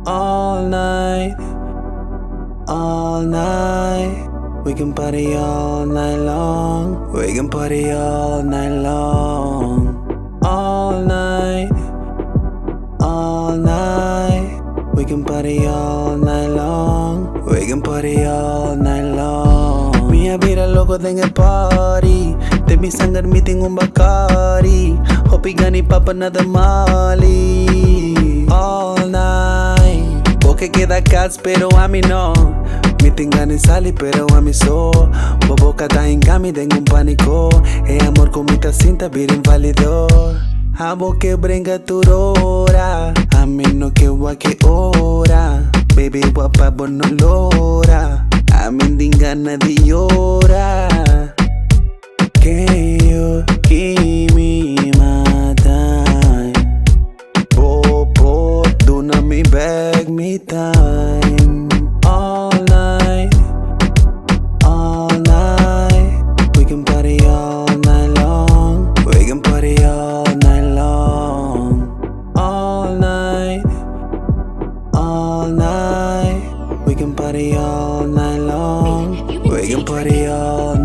All night, all night. We can party all night long. We can party all night long. All night, all night. We can party all night long. We can party all night long. Minha vida loco tem a party. Tem mi sangar meeting Bacardi. Hopi gani papa nada mali. All night. Porque queda cats pero a mí no. Meeting gani sali pero a mí so. Bobo cada en cami tengo pánico. Amor con mi cinta vir invalidor. Amo que brinca tu hora. A mí no que wa que hora. Baby guapa bono lora. A mí dingana di llora. Que yo kimi matai. Bobo do not me beg me time. All night, all night. We can party all night long. We can party all night long. All night, all night. We can party all night long. We can party all night.